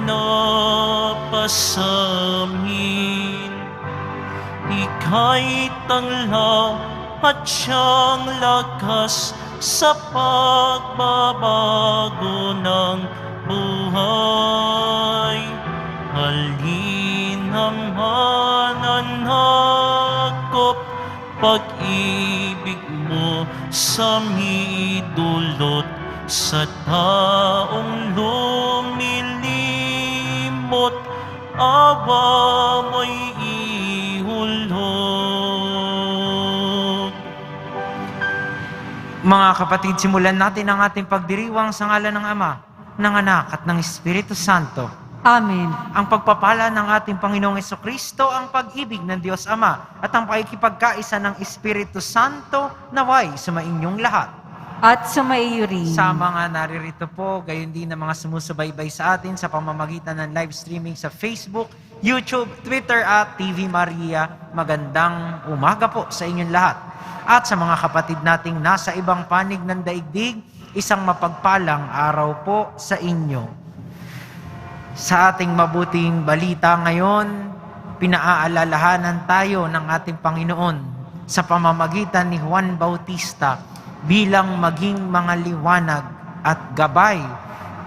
napasamin. Ika'y tanglaw at siyang lakas sa pagbabago ng buhay. Halin naman anakop, pag-ibig mo sa midulot sa taong lumilimot, awa mo'y ihulog. Mga kapatid, simulan natin ang ating pagdiriwang sa ngalan ng Ama, ng Anak at ng Espiritu Santo. Amen. Ang pagpapala ng ating Panginoong Hesukristo, ang pag-ibig ng Diyos Ama, at ang pakikipagkaisa ng Espiritu Santo naway sumainyong lahat. At sumaiyo rin. Sa mga naririto po, gayon din ang mga sumusubaybay sa atin sa pamamagitan ng live streaming sa Facebook, YouTube, Twitter at TV Maria, magandang umaga po sa inyong lahat. At sa mga kapatid nating nasa ibang panig ng daigdig, isang mapagpalang araw po sa inyo. Sa ating mabuting balita ngayon, pinaaalalahanan tayo ng ating Panginoon sa pamamagitan ni Juan Bautista bilang maging mga liwanag at gabay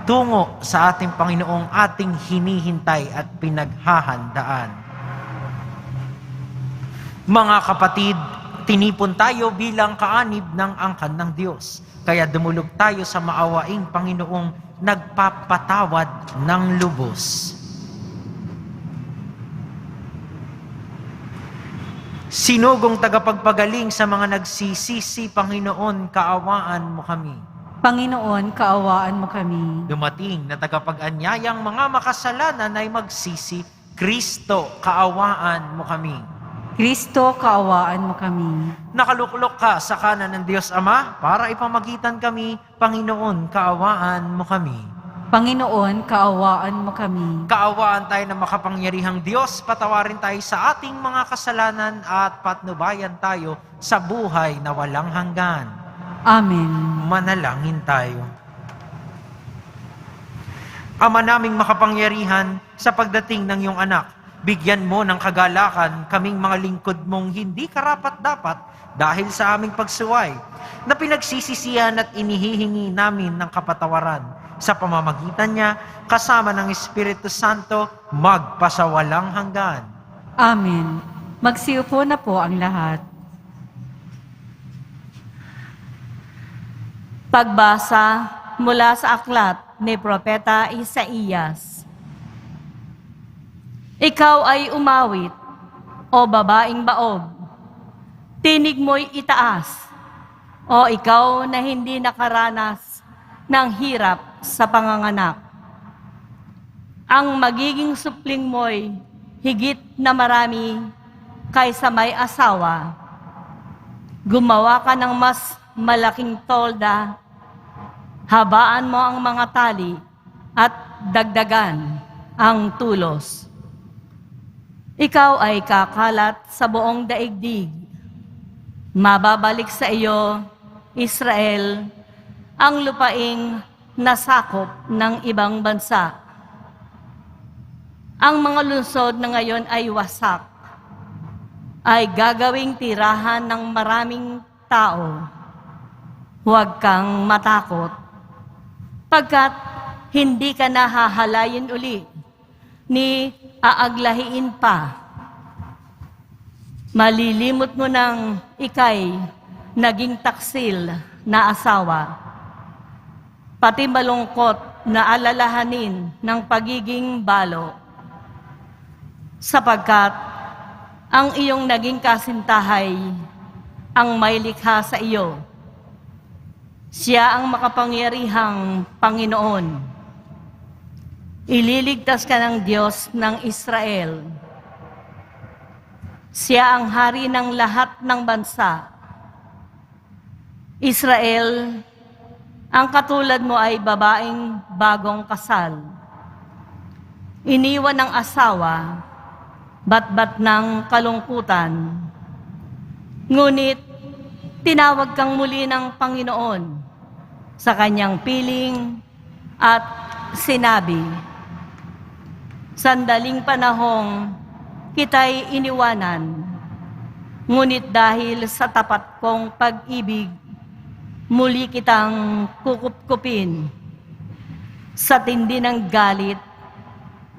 tungo sa ating Panginoong ating hinihintay at pinaghahandaan. Mga kapatid, tinipon tayo bilang kaanib ng angkan ng Diyos. Kaya dumulog tayo sa maawaing Panginoong nagpapatawad ng lubos. Sinugong tagapagpagaling sa mga nagsisisi, Panginoon, kaawaan mo kami. Panginoon, kaawaan mo kami. Dumating na tagapag-anyayang mga makasalanan ay magsisi, Kristo, kaawaan mo kami. Kristo, kaawaan mo kami. Nakaluklok ka sa kanan ng Diyos Ama para ipamagitan kami, Panginoon, kaawaan mo kami. Panginoon, kaawaan mo kami. Kaawaan tayo ng makapangyarihang Diyos, patawarin tayo sa ating mga kasalanan at patnubayan tayo sa buhay na walang hanggan. Amen. Manalangin tayo. Ama naming makapangyarihan, sa pagdating ng iyong anak, bigyan mo ng kagalakan kaming mga lingkod mong hindi karapat-dapat dahil sa aming pagsuway, na pinagsisisihan at inihihingi namin ng kapatawaran. Sa pamamagitan niya, kasama ng Espiritu Santo, magpasawalang hanggan. Amen. Magsiupo na po ang lahat. Pagbasa mula sa aklat ni Propeta Isaías. Ikaw ay umawit, o babaeng baog. Tinig mo'y itaas, o ikaw na hindi nakaranas ng hirap sa panganganak. Ang magiging supling mo'y higit na marami kaysa may asawa. Gumawa ka ng mas malaking tolda, habaan mo ang mga tali at dagdagan ang tulos. Ikaw ay kakalat sa buong daigdig. Mababalik sa iyo, Israel, ang lupaing nasakop ng ibang bansa. Ang mga lungsod na ngayon ay wasak, ay gagawing tirahan ng maraming tao. Huwag kang matakot, pagkat hindi ka nahahalayin uli, ni aaglahiin pa. Malilimot mo ng ikay naging taksil na asawa, pati malungkot na alalahanin ng pagiging balo, sapagkat ang iyong naging kasintahay ang may likha sa iyo. Siya ang makapangyarihang Panginoon. Ililigtas ka ng Diyos ng Israel. Siya ang hari ng lahat ng bansa. Israel, ang katulad mo ay babaeng bagong kasal. Iniwan ng asawa, batbat ng kalungkutan. Ngunit, tinawag kang muli ng Panginoon sa kanyang piling at sinabi, Sandaling panahong kita'y iniwanan, ngunit dahil sa tapat kong pag-ibig, muli kitang kukupkupin. Sa tindi ng galit,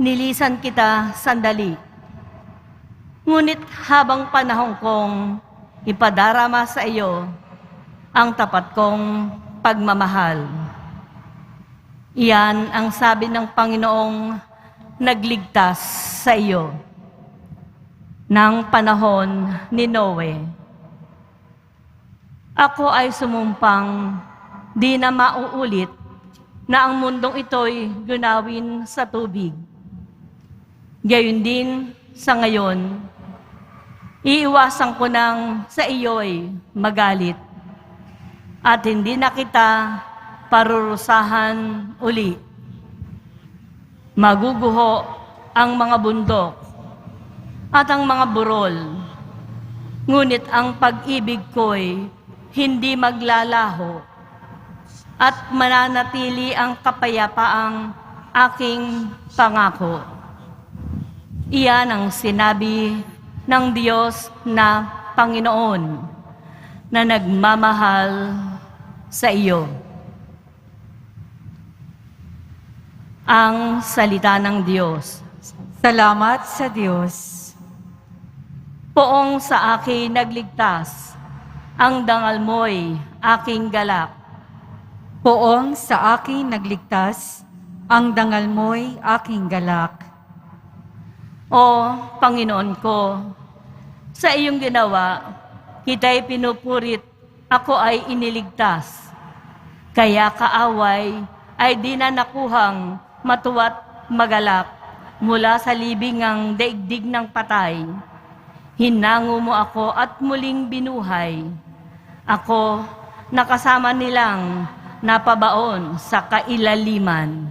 nilisan kita sandali. Ngunit habang panahon kong ipadarama sa iyo ang tapat kong pagmamahal. Iyan ang sabi ng Panginoong nagligtas sa iyo ng panahon ni Noe. Ako ay sumumpang di na mauulit na ang mundong ito'y gunawin sa tubig. Gayon din sa ngayon, iiwasan ko nang sa iyo'y magalit at hindi na kita parurusahan uli. Maguguho ang mga bundok at ang mga burol, ngunit ang pag-ibig ko'y hindi maglalaho at mananatili ang kapayapaang aking pangako. Iyan ang sinabi ng Diyos na Panginoon na nagmamahal sa iyo. Ang salita ng Diyos. Salamat sa Diyos. Poong sa akin nagligtas, ang dangal mo'y aking galak. Poong sa akin nagligtas, ang dangal mo'y aking galak. O Panginoon ko, sa iyong ginawa, kita'y pinupurit, ako ay iniligtas. Kaya kaaway ay di na nakuhang matuwa't magalak mula sa libingang daigdig ng patay. Hinango mo ako at muling binuhay. Ako nakasama nilang napabaon sa kailaliman.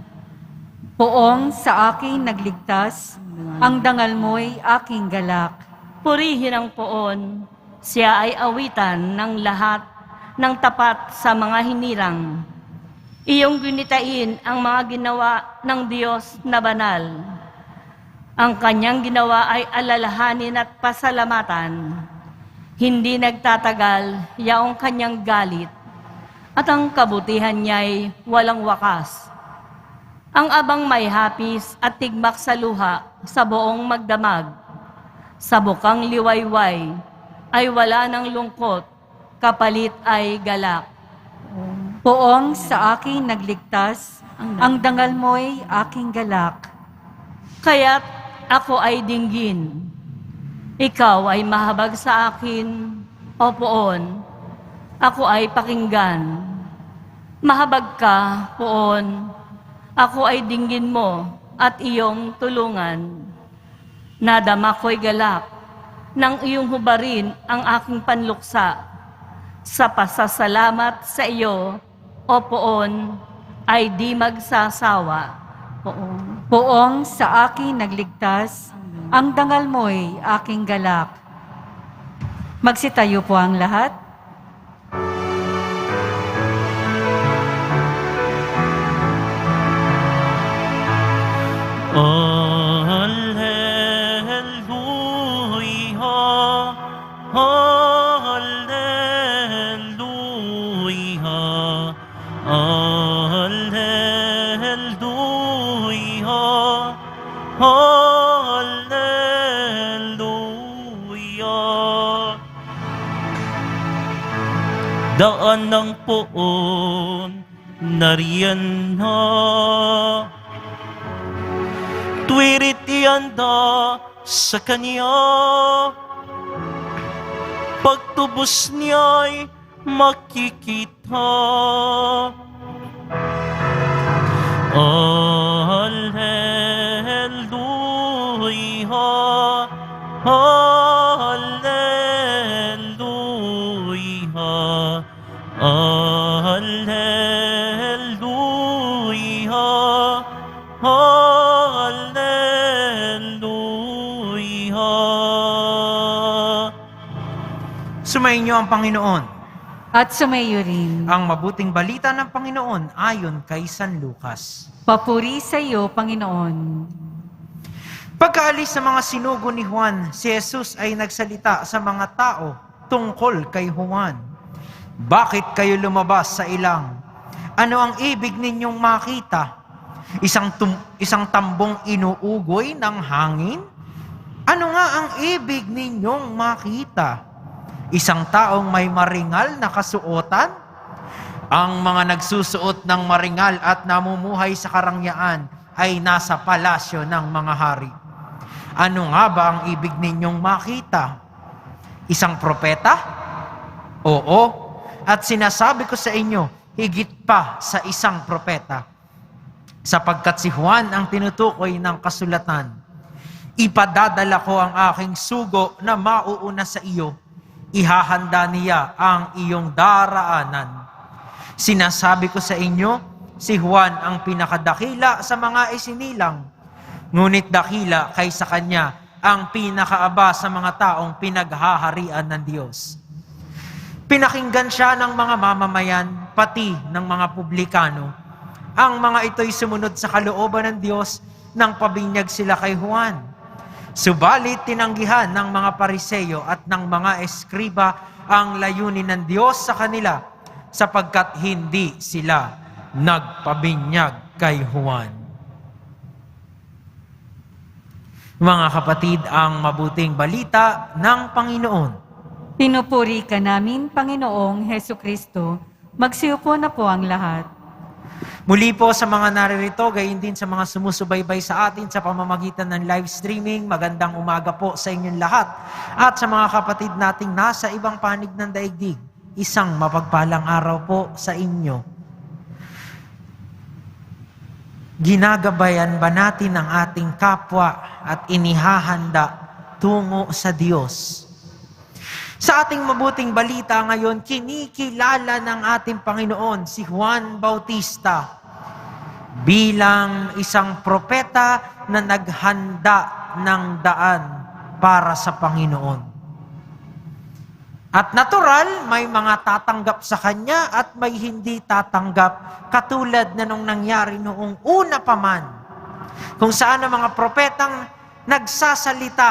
Poong sa akin nagligtas, ang dangal mo'y aking galak. Purihin ang poon, siya ay awitan ng lahat ng tapat sa mga hinirang. Iyong gunitain ang mga ginawa ng Diyos na banal. Ang kanyang ginawa ay alalahanin at pasalamatan. Hindi nagtatagal yaong kanyang galit, at ang kabutihan niya'y walang wakas. Ang abang may hapis at tigmak sa luha sa buong magdamag. Sa bukang liwayway ay wala ng lungkot, kapalit ay galak. Poong sa akin nagligtas, ang dangal mo'y aking galak. Kaya't ako ay dinggin. Ikaw ay mahabag sa akin, o poon. Ako ay pakinggan. Mahabag ka, poon. Ako ay dinggin mo at iyong tulungan. Nadama ko'y galak nang iyong hubarin ang aking panluksa. Sa pasasalamat sa iyo, o poon, ay di magsasawa. Poon. Poong sa akin nagligtas, ang dangal mo'y aking galak. Magsitayo po ang lahat. Daan ng poon, nariyan na. Tuwirit ianda sa kanya. Pagtubos niya'y makikita. Alleluia, Alleluia, Alleluia, Alleluia. Sumainyo ang Panginoon. At sumayo rin. Ang mabuting balita ng Panginoon ayon kay San Lucas. Papuri sa iyo, Panginoon. Pagkaalis sa mga sinugo ni Juan, si Jesus ay nagsalita sa mga tao tungkol kay Juan. Bakit kayo lumabas sa ilang? Ano ang ibig ninyong makita? Isang tambong inuugoy ng hangin? Ano nga ang ibig ninyong makita? Isang taong may maringal na kasuotan? Ang mga nagsusuot ng maringal at namumuhay sa karangyaan ay nasa palasyo ng mga hari. Ano nga ba ang ibig ninyong makita? Isang propeta? Oo. At sinasabi ko sa inyo, higit pa sa isang propeta. Sapagkat si Juan ang tinutukoy ng kasulatan, ipadadala ko ang aking sugo na mauuna sa iyo. Ihahanda niya ang iyong daraanan. Sinasabi ko sa inyo, si Juan ang pinakadakila sa mga isinilang. Ngunit dakila kaysa kanya ang pinakaaba sa mga taong pinaghaharian ng Diyos. Pinakinggan siya ng mga mamamayan, pati ng mga publikano. Ang mga ito'y sumunod sa kalooban ng Diyos nang pabinyag sila kay Juan. Subalit tinanggihan ng mga Pariseo at ng mga eskriba ang layunin ng Diyos sa kanila sapagkat hindi sila nagpabinyag kay Juan. Mga kapatid, ang mabuting balita ng Panginoon. Pinupuri ka namin, Panginoong Hesukristo. Magsiupo na po ang lahat. Muli po sa mga naririto, gayon din sa mga sumusubaybay sa atin sa pamamagitan ng live streaming, magandang umaga po sa inyong lahat. At sa mga kapatid nating nasa ibang panig ng daigdig, isang mapagpalang araw po sa inyo. Ginagabayan ba natin ang ating kapwa at inihahanda tungo sa Diyos? Sa ating mabuting balita ngayon, kinikilala ng ating Panginoon si Juan Bautista bilang isang propeta na naghanda ng daan para sa Panginoon. At natural, may mga tatanggap sa kanya at may hindi tatanggap, katulad na nung nangyari noong una pa man, kung saan ang mga propetang nagsasalita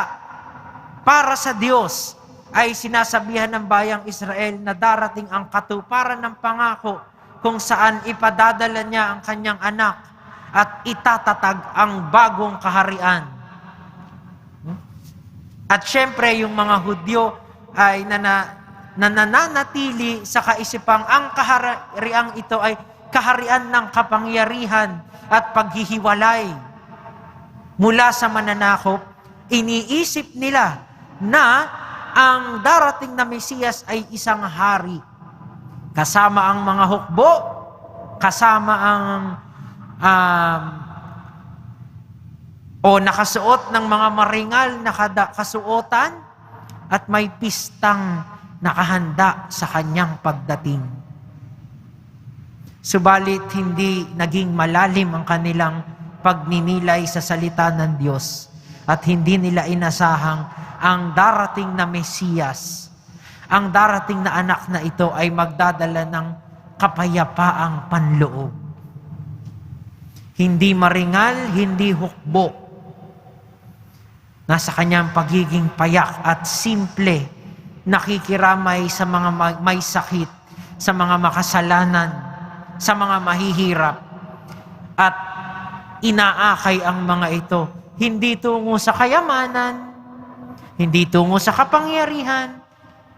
para sa Diyos ay sinasabihan ng bayang Israel na darating ang katuparan ng pangako kung saan ipadadala niya ang kanyang anak at itatatag ang bagong kaharian. At syempre, yung mga Hudyo ay nananatili sa kaisipang ang kahariang ito ay kaharian ng kapangyarihan at paghihiwalay. Mula sa mananakop, iniisip nila na ang darating na Mesiyas ay isang hari. Kasama ang mga hukbo, kasama ang nakasuot ng mga maringal na kasuotan, at may pistang nakahanda sa kanyang pagdating. Subalit hindi naging malalim ang kanilang pagninilay sa salita ng Diyos at hindi nila inasahang ang darating na Mesiyas, ang darating na anak na ito ay magdadala ng kapayapaang panloob. Hindi maringal, hindi hukbo. Nasa kanyang pagiging payak at simple, nakikiramay sa mga may sakit, sa mga makasalanan, sa mga mahihirap, at inaakay ang mga ito, hindi tungo sa kayamanan, hindi tungo sa kapangyarihan,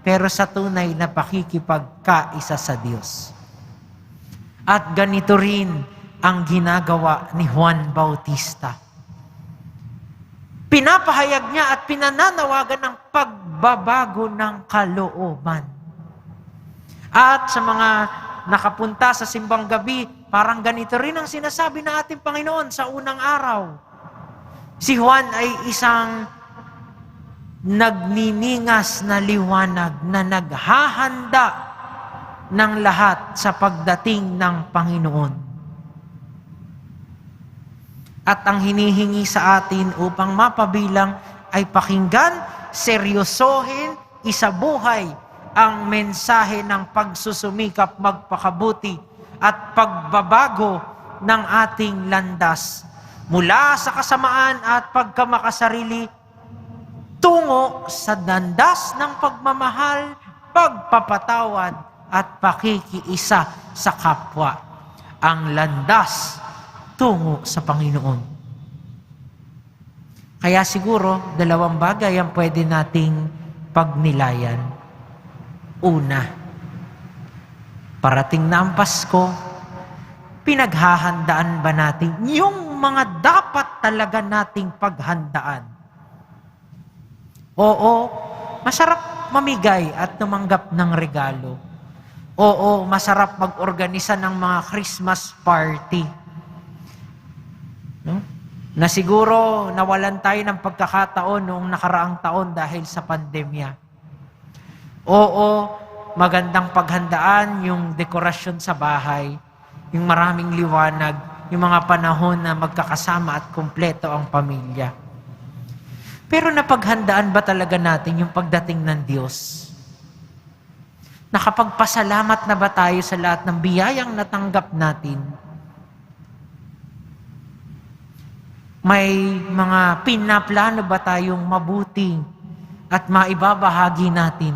pero sa tunay na pakikipagkaisa sa Diyos. At ganito rin ang ginagawa ni Juan Bautista. Pinapahayag niya at pinananawagan ng pagbabago ng kalooban. At sa mga nakapunta sa simbang gabi, parang ganito rin ang sinasabi ng ating Panginoon sa unang araw. Si Juan ay isang nagniningas na liwanag na naghahanda ng lahat sa pagdating ng Panginoon. At ang hinihingi sa atin upang mapabilang ay pakinggan, seryosohin, isabuhay ang mensahe ng pagsusumikap magpakabuti at pagbabago ng ating landas mula sa kasamaan at pagkamakasarili tungo sa landas ng pagmamahal, pagpapatawad at pakikiisa sa kapwa. Ang landas tungo sa Panginoon. Kaya siguro, dalawang bagay ang pwede nating pagnilayan. Una, parating na ang Pasko, pinaghahandaan ba natin yung mga dapat talaga nating paghandaan? Oo, masarap mamigay at tumanggap ng regalo. Oo, masarap mag-organisa ng mga Christmas party. No? Na siguro nawalan tayo ng pagkakataon noong nakaraang taon dahil sa pandemya. Oo, magandang paghandaan yung dekorasyon sa bahay, yung maraming liwanag, yung mga panahon na magkakasama at kumpleto ang pamilya. Pero napaghandaan ba talaga natin yung pagdating ng Diyos? Nakapagpasalamat na ba tayo sa lahat ng biyayang natanggap natin? May mga pinaplano ba tayong mabuti at maibabahagi natin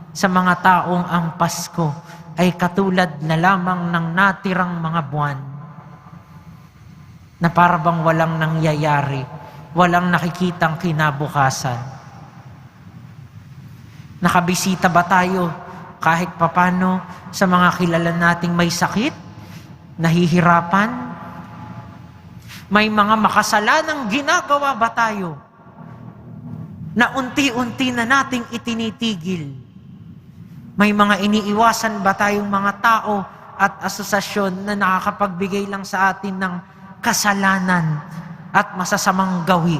sa mga taong ang Pasko ay katulad na lamang ng natirang mga buwan na parabang walang nangyayari, walang nakikitang kinabukasan? Nakabisita ba tayo kahit papano sa mga kilala nating may sakit, nahihirapan? May mga makasalanang ginagawa ba tayo na unti-unti na nating itinitigil? May mga iniiwasan ba tayong mga tao at asosasyon na nakakapagbigay lang sa atin ng kasalanan at masasamang gawi?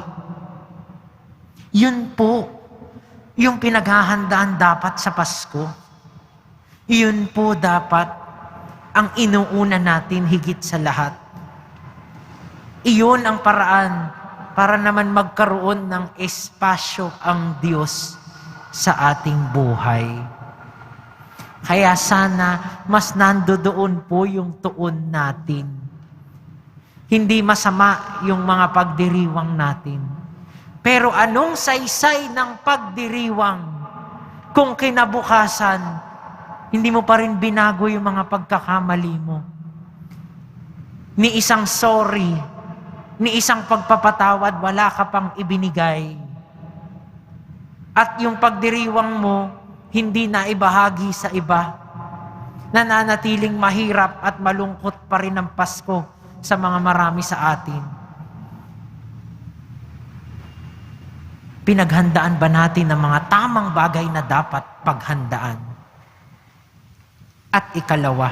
Yun po yung pinaghahandaan dapat sa Pasko. Yun po dapat ang inuuna natin higit sa lahat. Iyon ang paraan para naman magkaroon ng espasyo ang Diyos sa ating buhay. Kaya sana mas nandoon po yung tuon natin. Hindi masama yung mga pagdiriwang natin. Pero anong saysay ng pagdiriwang kung kinabukasan, hindi mo pa rin binago yung mga pagkakamali mo? Ni isang sorry, ni isang pagpapatawad, wala ka pang ibinigay. At yung pagdiriwang mo, hindi na ibahagi sa iba. Nananatiling mahirap at malungkot pa rin ang Pasko sa mga marami sa atin. Pinaghandaan ba natin ang mga tamang bagay na dapat paghandaan? At ikalawa,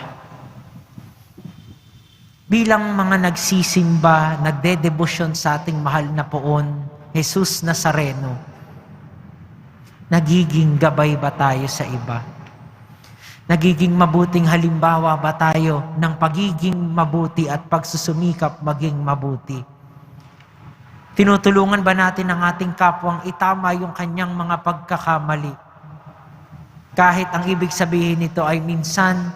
bilang mga nagsisimba, nagdedebosyon sa ating mahal na poon, Jesus Nazareno, nagiging gabay ba tayo sa iba? Nagiging mabuting halimbawa ba tayo ng pagiging mabuti at pagsusumikap maging mabuti? Tinutulungan ba natin ang ating kapwang itama yung kanyang mga pagkakamali? Kahit ang ibig sabihin nito ay minsan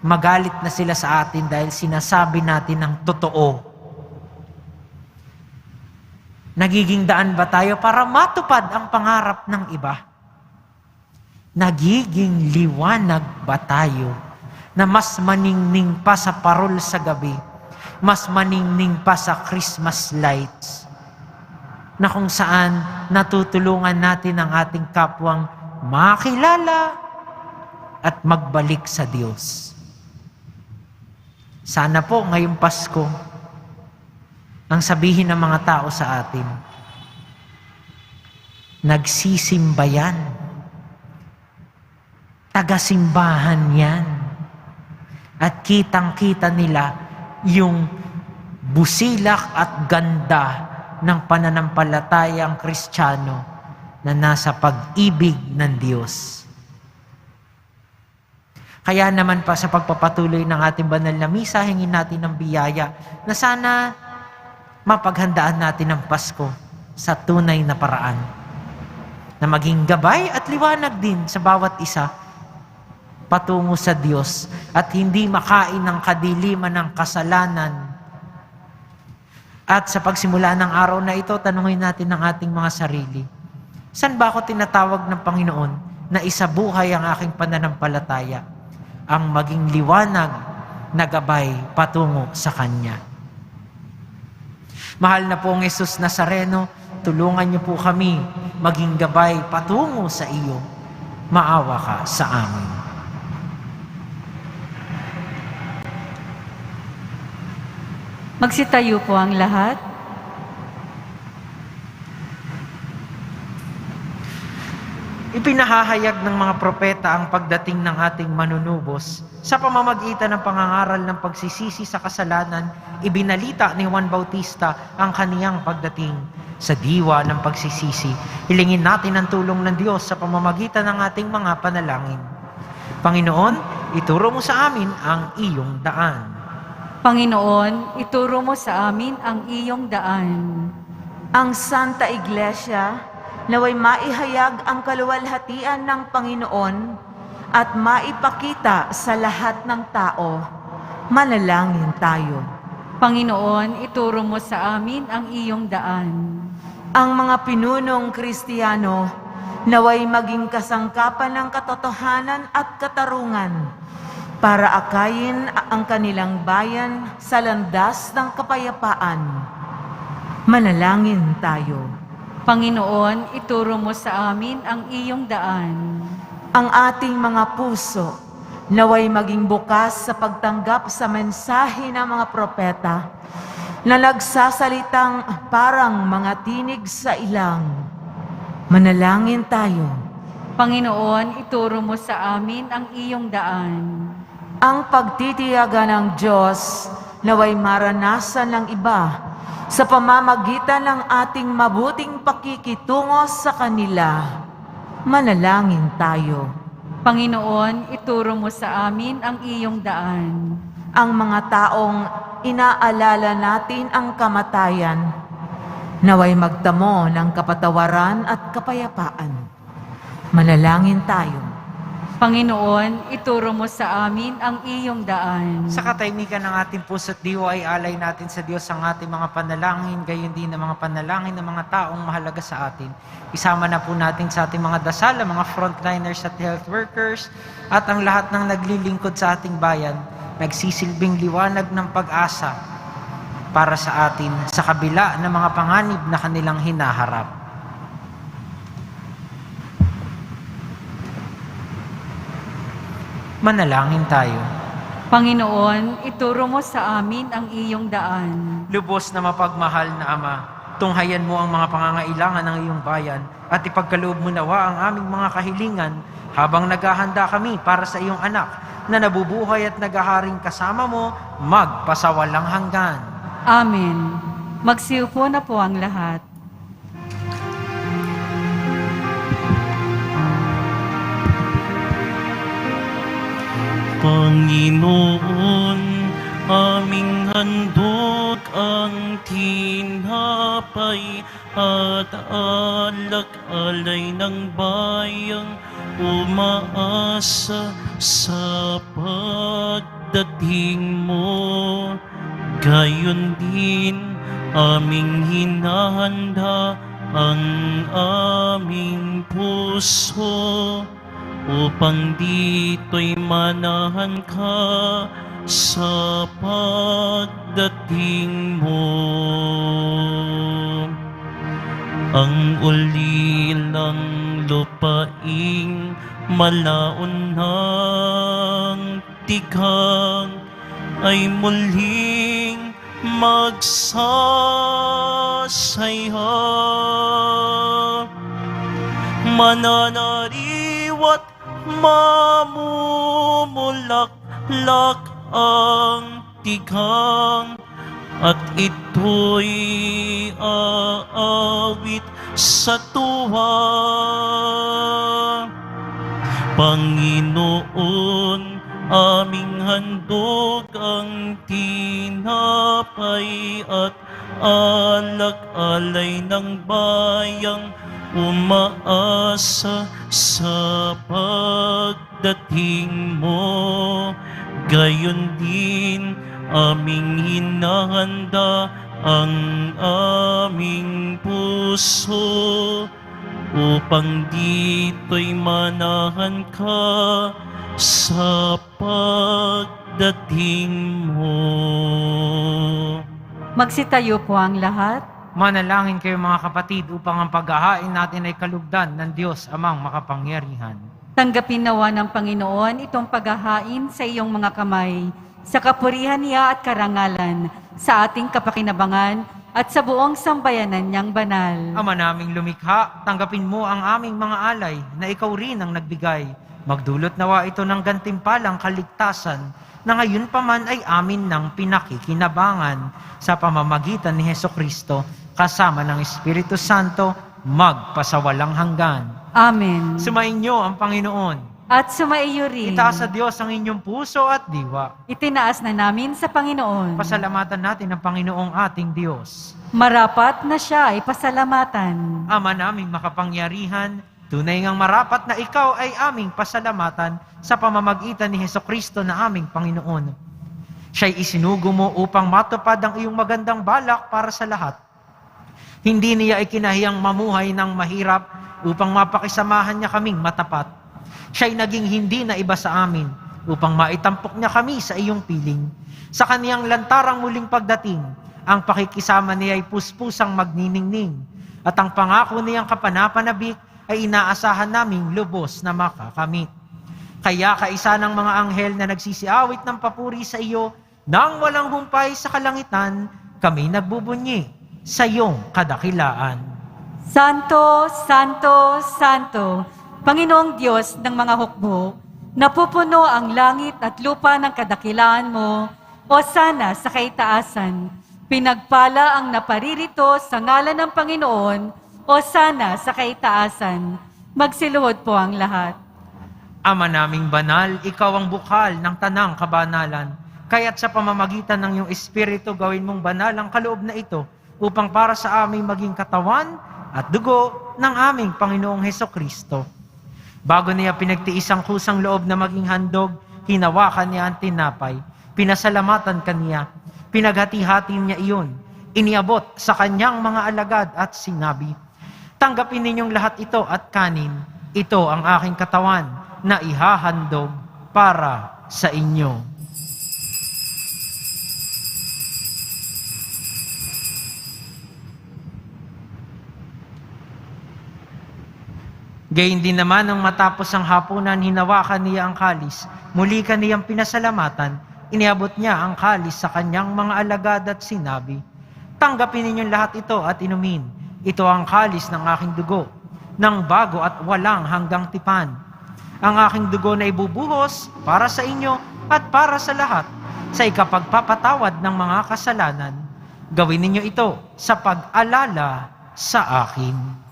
magalit na sila sa atin dahil sinasabi natin ang totoo. Nagiging daan ba tayo para matupad ang pangarap ng iba? Nagiging liwanag ba tayo na mas maningning pa sa parol sa gabi, mas maningning pa sa Christmas lights, na kung saan natutulungan natin ang ating kapwang makilala at magbalik sa Diyos? Sana po ngayong Pasko, ang sabihin ng mga tao sa atin, nagsisimba yan. Tagasimbahan yan. At kitang-kita nila yung busilak at ganda ng pananampalatayang Kristiyano na nasa pag-ibig ng Diyos. Kaya naman pa sa pagpapatuloy ng ating banal na misa, hingin natin ng biyaya na sana mapaghandaan natin ang Pasko sa tunay na paraan. Na maging gabay at liwanag din sa bawat isa patungo sa Diyos at hindi makain ng kadiliman ng kasalanan At sa pagsimula ng araw na ito, tanungin natin ang ating mga sarili. Saan ba ako tinatawag ng Panginoon na isabuhay ang aking pananampalataya, ang maging liwanag na gabay patungo sa Kanya? Mahal na pong Jesus Nazareno, tulungan niyo po kami maging gabay patungo sa iyo. Maawa ka sa amin. Magsitayo po ang lahat. Ipinahahayag ng mga propeta ang pagdating ng ating manunubos. Sa pamamagitan ng pangangaral ng pagsisisi sa kasalanan, ibinalita ni Juan Bautista ang kaniyang pagdating. Sa diwa ng pagsisisi, hilingin natin ang tulong ng Diyos sa pamamagitan ng ating mga panalangin. Panginoon, ituro mo sa amin ang iyong daan. Panginoon, ituro mo sa amin ang iyong daan. Ang Santa Iglesia, naway maihayag ang kaluwalhatian ng Panginoon at maipakita sa lahat ng tao. Manalangin tayo. Panginoon, ituro mo sa amin ang iyong daan. Ang mga pinunong Kristiyano, naway maging kasangkapan ng katotohanan at katarungan para akayin ang kanilang bayan sa landas ng kapayapaan. Manalangin tayo. Panginoon, ituro mo sa amin ang iyong daan. Ang ating mga puso, naway maging bukas sa pagtanggap sa mensahe ng mga propeta na nagsasalitang parang mga tinig sa ilang. Manalangin tayo. Panginoon, ituro mo sa amin ang iyong daan. Ang pagtitiyaga ng Diyos naway maranasan ng iba sa pamamagitan ng ating mabuting pakikitungo sa kanila. Manalangin tayo. Panginoon, ituro mo sa amin ang iyong daan. Ang mga taong inaalala natin ang kamatayan, naway magtamo ng kapatawaran at kapayapaan. Manalangin tayo. Panginoon, ituro mo sa amin ang iyong daan. Sa katahimikan ng ating puso't diwa ay alay natin sa Diyos ang ating mga panalangin, gayon din ang mga panalangin ng mga taong mahalaga sa atin. Isama na po natin sa ating mga dasal, ang mga frontliners at health workers, at ang lahat ng naglilingkod sa ating bayan, nagsisilbing liwanag ng pag-asa para sa atin sa kabila ng mga panganib na kanilang hinaharap. Manalangin tayo. Panginoon, ituro mo sa amin ang iyong daan. Lubos na mapagmahal na Ama, tunghayan mo ang mga pangangailangan ng iyong bayan at ipagkaloob mo nawa ang aming mga kahilingan habang naghahanda kami para sa iyong anak na nabubuhay at naghaharing kasama mo magpasawalang hanggan. Amen. Magsiupo na po ang lahat. Panginoon, aming handog ang tinapay at alak-alay ng bayang umaasa sa pagdating mo. Gayon din aming hinahanda ang aming puso upang dito'y manahan ka sa pagdating mo. Ang ulilang lupaing malaon ng tighang ay muling magsasaya. Mananariwat mamumulaklak ang tighang at ito'y aawit sa tuwa. Panginoon, aming handog ang tinapay at alak-alay ng bayang umaasa sa pagdating mo. Gayon din aming hinahanda ang aming puso upang dito'y manahan ka sa pagdating mo. Magsitayo po ang lahat. Manalangin kayo mga kapatid upang ang paghahain natin ay kalugdan ng Diyos Amang makapangyarihan. Tanggapin nawa ng Panginoon itong paghahain sa iyong mga kamay, sa kapurihan niya at karangalan, sa ating kapakinabangan at sa buong sambayanan niyang banal. Ama naming lumikha, tanggapin mo ang aming mga alay na ikaw rin ang nagbigay. Magdulot nawa ito ng gantimpalang kaligtasan na ngayon pa man ay amin ng pinakikinabangan sa pamamagitan ni Hesukristo kasama ng Espiritu Santo magpasawalang hanggan. Amen. Sumainyo ang Panginoon. At sumaiyo rin. Itaas sa Diyos ang inyong puso at diwa. Itinaas na namin sa Panginoon. Pasalamatan natin ang Panginoong ating Diyos. Marapat na siya ay pasalamatan. Ama naming makapangyarihan, tunay ngang marapat na ikaw ay aming pasalamatan sa pamamagitan ni Hesukristo na aming Panginoon. Siya'y isinugo mo upang matupad ang iyong magandang balak para sa lahat. Hindi niya ikinahiyang mamuhay ng mahirap upang mapakisamahan niya kaming matapat. Siya'y naging hindi na iba sa amin upang maitampok niya kami sa iyong piling. Sa kaniyang lantarang muling pagdating, ang pakikisama niya ay puspusang magniningning at ang pangako niyang kapanapanabik ay inaasahan naming lubos na makakamit. Kaya kaisa ng mga anghel na nagsisiawit ng papuri sa iyo nang walang humpay sa kalangitan, kami nagbubunyi sa iyong kadakilaan. Santo, Santo, Santo, Panginoong Diyos ng mga hukbo, napupuno ang langit at lupa ng kadakilaan mo, o sana sa kaitaasan. Pinagpala ang naparirito sa ngalan ng Panginoon, o sana sa kaitaasan. Magsiluhod po ang lahat. Ama naming banal, ikaw ang bukal ng tanang kabanalan. Kaya't sa pamamagitan ng iyong Espiritu, gawin mong banal ang kaloob na ito upang para sa aming maging katawan at dugo ng aming Panginoong Hesukristo. Bago niya pinagtiis ang kusang loob na maging handog, hinawakan niya ang tinapay, pinasalamatan kaniya, pinaghati-hati niya iyon, iniabot sa kanyang mga alagad at sinabi, "Tanggapin ninyong lahat ito at kanin, ito ang aking katawan na ihahandog para sa inyo." Gayun din naman nang matapos ang hapunan, hinawakan niya ang kalis. Muli kaniyang pinasalamatan, iniabot niya ang kalis sa kanyang mga alagad at sinabi, "Tanggapin ninyong lahat ito at inumin. Ito ang kalis ng aking dugo, ng bago at walang hanggang tipan. Ang aking dugo na ibubuhos para sa inyo at para sa lahat, sa ikapagpapatawad ng mga kasalanan. Gawin ninyo ito sa pag-alala sa akin."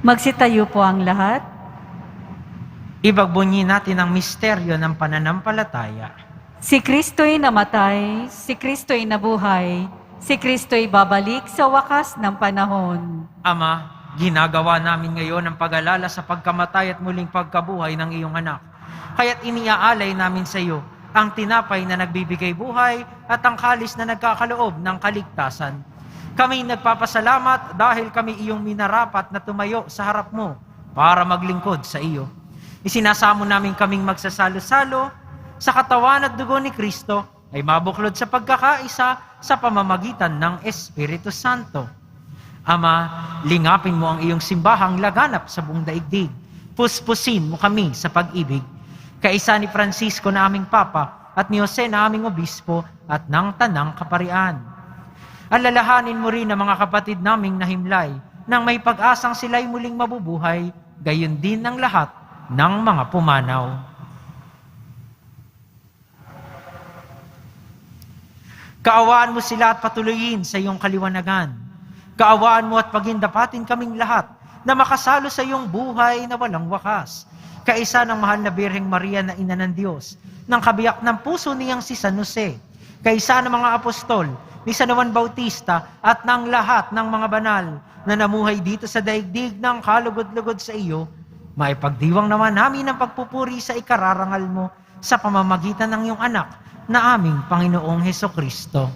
Magsitayo po ang lahat. Ibagbunyi natin ang misteryo ng pananampalataya. Si Kristo'y namatay, si Kristo'y nabuhay, si Kristo'y babalik sa wakas ng panahon. Ama, ginagawa namin ngayon ang pag-alala sa pagkamatay at muling pagkabuhay ng iyong anak. Kaya't iniaalay namin sa iyo ang tinapay na nagbibigay buhay at ang kalis na nagkakaloob ng kaligtasan. Kami nagpapasalamat dahil kami iyong minarapat na tumayo sa harap mo para maglingkod sa iyo. Isinasamo namin kaming magsasalo-salo sa katawan at dugo ni Kristo ay mabuklod sa pagkakaisa sa pamamagitan ng Espiritu Santo. Ama, lingapin mo ang iyong simbahang laganap sa buong daigdig. Puspusin mo kami sa pag-ibig. Kaisa ni Francisco na aming Papa at ni Jose na aming Obispo at ng Tanang Kaparian. Alalahanin mo rin ang mga kapatid naming nahimlay nang may pag-asang sila'y muling mabubuhay, gayon din ang lahat ng mga pumanaw. Kaawaan mo sila at patuloyin sa iyong kaliwanagan. Kaawaan mo at pagindapatin kaming lahat na makasalo sa iyong buhay na walang wakas. Kaisa ng mahal na Birheng Maria na Ina ng Diyos, ng kabiyak ng puso niyang si San Jose, kaisa ng mga apostol, ni San Juan Bautista at ng lahat ng mga banal na namuhay dito sa daigdig ng kalugod-lugod sa iyo, maipagdiwang naman namin ang pagpupuri sa ikararangal mo sa pamamagitan ng iyong anak na aming Panginoong Hesukristo.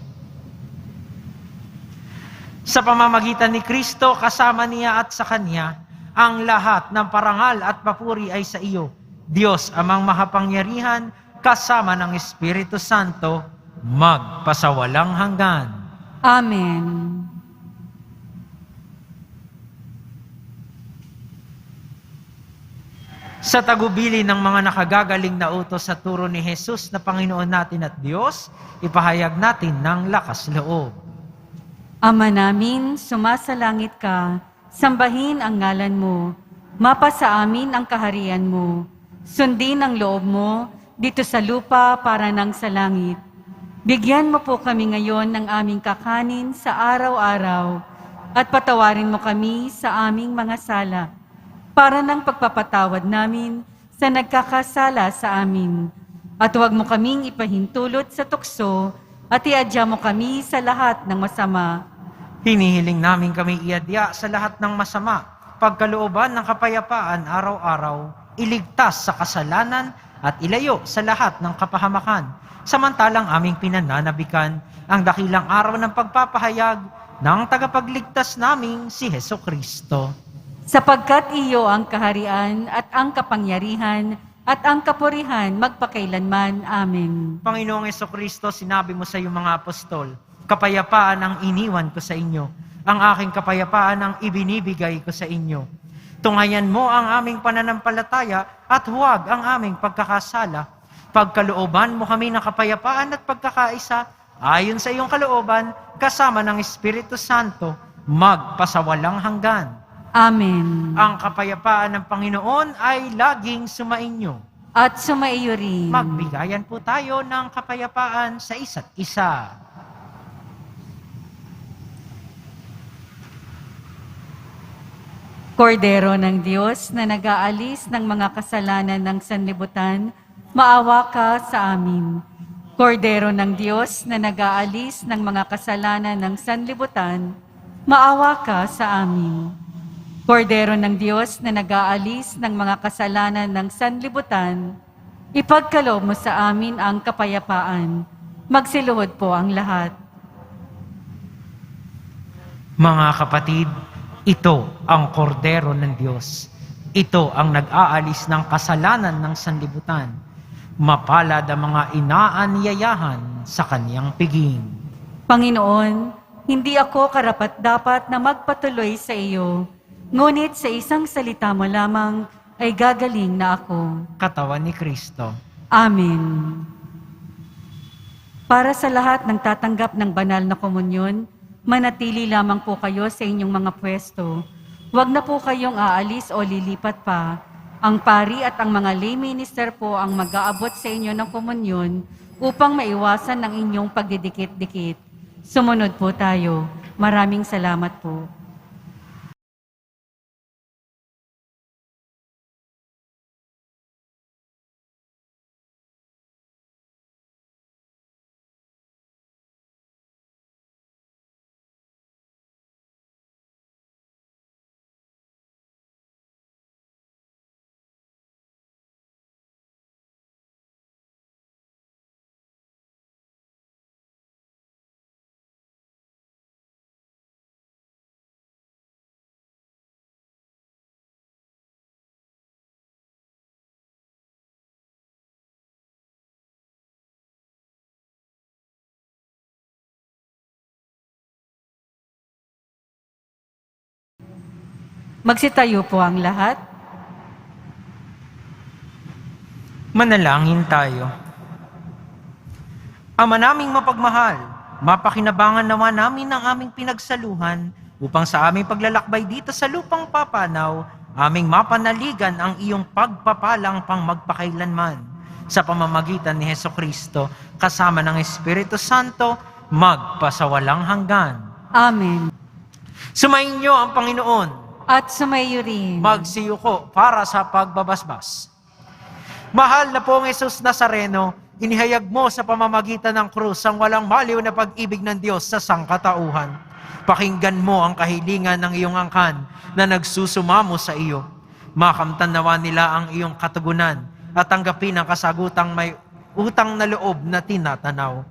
Sa pamamagitan ni Kristo, kasama niya at sa Kanya, ang lahat ng parangal at papuri ay sa iyo, Diyos amang makapangyarihan, kasama ng Espiritu Santo, magpasawalang hanggan. Amen. Sa tagubili ng mga nakagagaling na utos sa turo ni Jesus na Panginoon natin at Diyos, ipahayag natin ng lakas loob. Ama namin, sumasalangit ka, sambahin ang ngalan mo, mapasa amin ang kaharian mo, sundin ang loob mo, dito sa lupa para nang sa langit. Bigyan mo po kami ngayon ng aming kakanin sa araw-araw, at patawarin mo kami sa aming mga sala, para ng pagpapatawad namin sa nagkakasala sa amin. At huwag mo kaming ipahintulot sa tukso, at iadya mo kami sa lahat ng masama. Hinihiling namin kami iadya sa lahat ng masama, pagkalooban ng kapayapaan araw-araw, iligtas sa kasalanan at ilayo sa lahat ng kapahamakan. Samantalang aming pinananabikan ang dakilang araw ng pagpapahayag ng tagapagligtas naming si Hesukristo. Sapagkat iyo ang kaharian at ang kapangyarihan at ang kapurihan magpakailanman. Amen. Panginoong Hesukristo, sinabi mo sa iyong mga apostol, kapayapaan ang iniwan ko sa inyo, ang aking kapayapaan ang ibinibigay ko sa inyo. Tungayan mo ang aming pananampalataya at huwag ang aming pagkakasala. Pagkalooban mo kami ng kapayapaan at pagkakaisa, ayon sa iyong kalooban, kasama ng Espiritu Santo, magpasawalang hanggan. Amen. Ang kapayapaan ng Panginoon ay laging sumainyo. At sumaiyo rin. Magbigayan po tayo ng kapayapaan sa isa't isa. Kordero ng Diyos na nag-aalis ng mga kasalanan ng sanlibutan, maawa ka sa amin. Kordero ng Diyos na nag-aalis ng mga kasalanan ng sanlibutan, maawa ka sa amin. Kordero ng Diyos na nag-aalis ng mga kasalanan ng sanlibutan, ipagkaloob mo sa amin ang kapayapaan. Magsiluhod po ang lahat. Mga kapatid, ito ang kordero ng Diyos. Ito ang nag-aalis ng kasalanan ng sanlibutan. Mapalad ang mga inaanyayahan sa kaniyang piging. Panginoon, hindi ako karapat-dapat na magpatuloy sa iyo, ngunit sa isang salita mo lamang ay gagaling na ako. Katawan ni Kristo. Amen. Para sa lahat ng tatanggap ng banal na komunyon, manatili lamang po kayo sa inyong mga pwesto. Huwag na po kayong aalis o lilipat pa. Ang pari at ang mga lay minister po ang mag-aabot sa inyo ng komunyon upang maiwasan ang inyong pagdidikit-dikit. Sumunod po tayo. Maraming salamat po. Magsitayo po ang lahat. Manalangin tayo. Ama naming mapagmahal, mapakinabangan naman namin ang aming pinagsaluhan upang sa aming paglalakbay dito sa lupang papanaw, aming mapanaligan ang iyong pagpapalang pang magpakailanman. Sa pamamagitan ni Hesukristo, kasama ng Espiritu Santo, magpasawalang hanggan. Amen. Sumainyo ang Panginoon. At sumaiyo rin. Magsiyuko para sa pagbabasbas. Mahal na pong Jesus Nazareno, inihayag mo sa pamamagitan ng krus ang walang maliw na pag-ibig ng Diyos sa sangkatauhan. Pakinggan mo ang kahilingan ng iyong angkan na nagsusumamo sa iyo. Makamtan nawa nila ang iyong katugunan at tanggapin ang kasagutang may utang na loob na tinatanaw.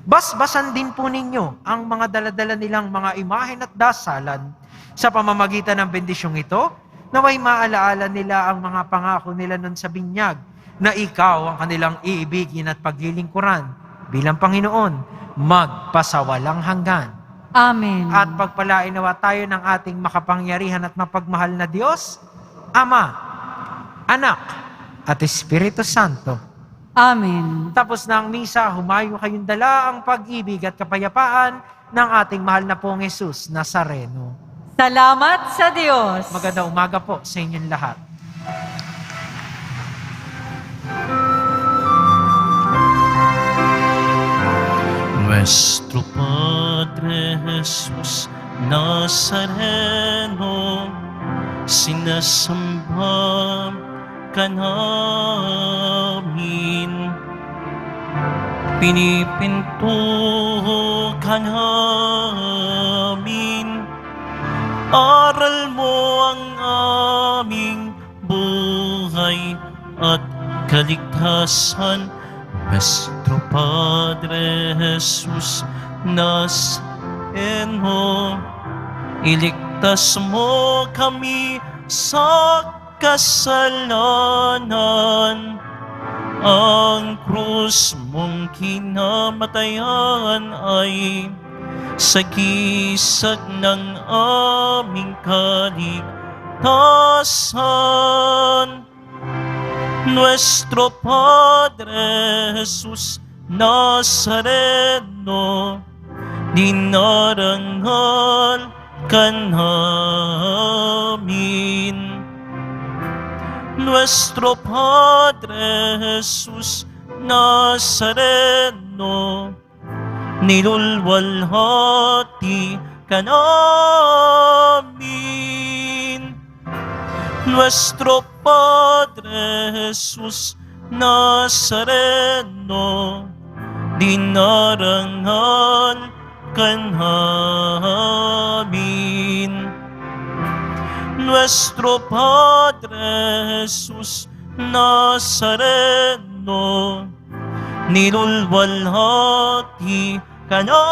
Basbasan din po ninyo ang mga daladala nilang mga imahen at dasalan. Sa pamamagitan ng bendisyong ito, naway maalaala nila ang mga pangako nila nun sa binyag, na ikaw ang kanilang iibigin at paglilingkuran bilang Panginoon, magpasawalang hanggan. Amen. At pagpalain nawa tayo ng ating makapangyarihan at mapagmahal na Diyos, Ama, Anak, at Espiritu Santo. Amen. Tapos na ang misa, humayo kayong dala ang pag-ibig at kapayapaan ng ating mahal na pong Jesus Nazareno. Salamat sa Diyos. Magandang umaga po sa inyong lahat. Nuestro Padre Jesus Nazareno, sinasamba ka namin, pinipinto ka namin, aral mo ang aming buhay at kaligtasan. Nuestro Padre Jesus Nazareno, iligtas mo kami sa kasalanan. Ang krus mong kinamatayan ay sagisag ng aming kaligtasan. Nuestro Padre Jesus Nazareno, dinarangal ka namin. Nuestro Padre Jesus Nazareno, nilulwalhati ka namin. Nuestro Padre Jesus Nazareno, dinarangal ka namin. Nuestro Padre Jesus Nazareno, nilulwalhati ka namin.